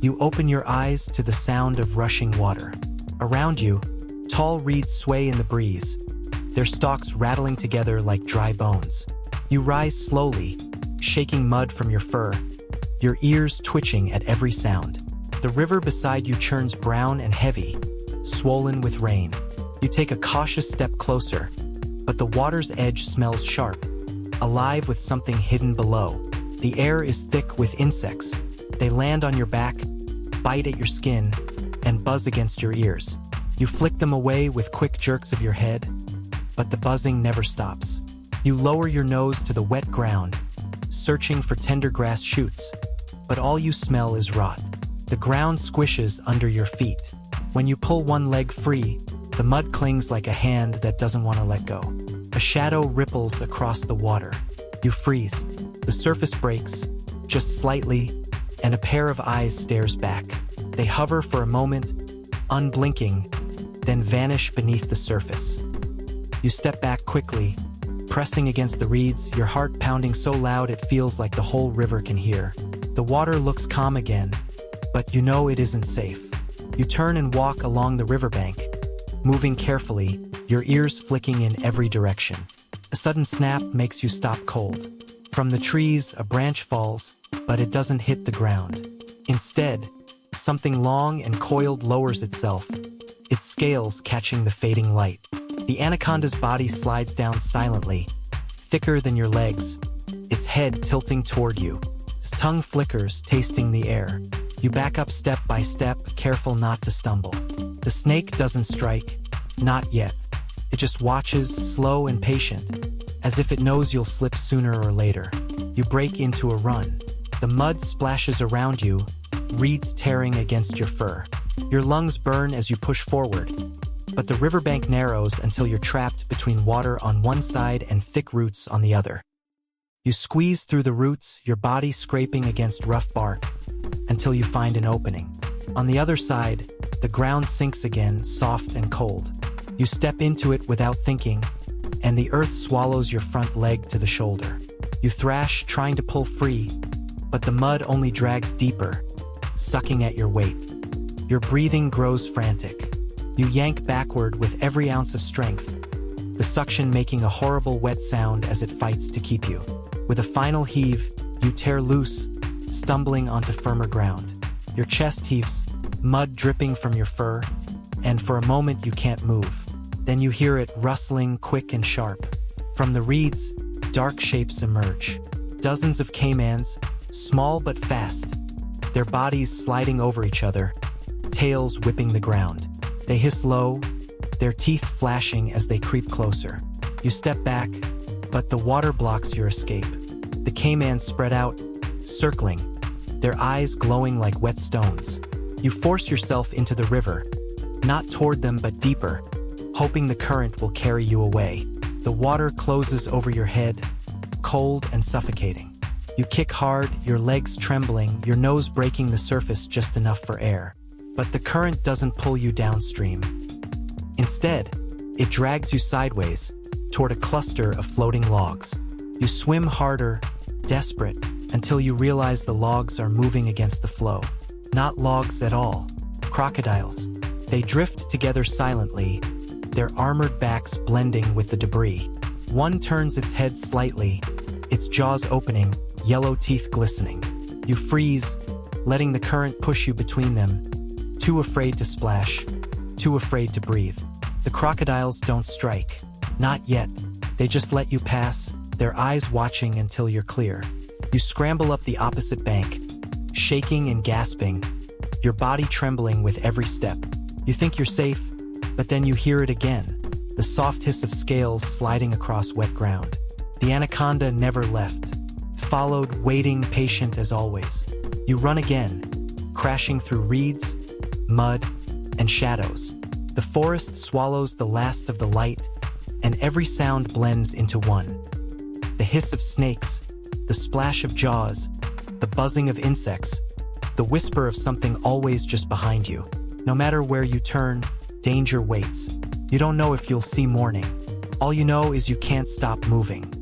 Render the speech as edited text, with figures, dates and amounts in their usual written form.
You open your eyes to the sound of rushing water. Around you, tall reeds sway in the breeze, their stalks rattling together like dry bones. You rise slowly, shaking mud from your fur, your ears twitching at every sound. The river beside you churns brown and heavy, swollen with rain. You take a cautious step closer, but the water's edge smells sharp, alive with something hidden below. The air is thick with insects. They land on your back, bite at your skin, and buzz against your ears. You flick them away with quick jerks of your head, but the buzzing never stops. You lower your nose to the wet ground, searching for tender grass shoots, but all you smell is rot. The ground squishes under your feet. When you pull one leg free, the mud clings like a hand that doesn't want to let go. A shadow ripples across the water. You freeze. The surface breaks, just slightly, and a pair of eyes stares back. They hover for a moment, unblinking, then vanish beneath the surface. You step back quickly, pressing against the reeds, your heart pounding so loud it feels like the whole river can hear. The water looks calm again, but you know it isn't safe. You turn and walk along the riverbank, moving carefully, your ears flicking in every direction. A sudden snap makes you stop cold. From the trees, a branch falls, but it doesn't hit the ground. Instead, something long and coiled lowers itself, its scales catching the fading light. The anaconda's body slides down silently, thicker than your legs, its head tilting toward you. Its tongue flickers, tasting the air. You back up step by step, careful not to stumble. The snake doesn't strike, not yet. It just watches, slow and patient, as if it knows you'll slip sooner or later. You break into a run. The mud splashes around you, reeds tearing against your fur. Your lungs burn as you push forward, but the riverbank narrows until you're trapped between water on one side and thick roots on the other. You squeeze through the roots, your body scraping against rough bark, until you find an opening. On the other side, the ground sinks again, soft and cold. You step into it without thinking, and the earth swallows your front leg to the shoulder. You thrash, trying to pull free, but the mud only drags deeper, sucking at your weight. Your breathing grows frantic. You yank backward with every ounce of strength, the suction making a horrible wet sound as it fights to keep you. With a final heave, you tear loose, stumbling onto firmer ground. Your chest heaves, mud dripping from your fur, and for a moment you can't move. Then you hear it rustling quick and sharp. From the reeds, dark shapes emerge. Dozens of caimans, small but fast, their bodies sliding over each other, tails whipping the ground. They hiss low, their teeth flashing as they creep closer. You step back, but the water blocks your escape. The caimans spread out, circling, their eyes glowing like wet stones. You force yourself into the river, not toward them but deeper, hoping the current will carry you away. The water closes over your head, cold and suffocating. You kick hard, your legs trembling, your nose breaking the surface just enough for air. But the current doesn't pull you downstream. Instead, it drags you sideways, toward a cluster of floating logs. You swim harder, desperate, until you realize the logs are moving against the flow. Not logs at all, crocodiles. They drift together silently, their armored backs blending with the debris. One turns its head slightly, its jaws opening, yellow teeth glistening. You freeze, letting the current push you between them, too afraid to splash, too afraid to breathe. The crocodiles don't strike. Not yet. They just let you pass, their eyes watching until you're clear. You scramble up the opposite bank, shaking and gasping, your body trembling with every step. You think you're safe, but then you hear it again, the soft hiss of scales sliding across wet ground. The anaconda never left, followed, waiting, patient as always. You run again, crashing through reeds, mud, and shadows. The forest swallows the last of the light, and every sound blends into one. The hiss of snakes, the splash of jaws, the buzzing of insects, the whisper of something always just behind you. No matter where you turn, danger waits. You don't know if you'll see morning. All you know is you can't stop moving.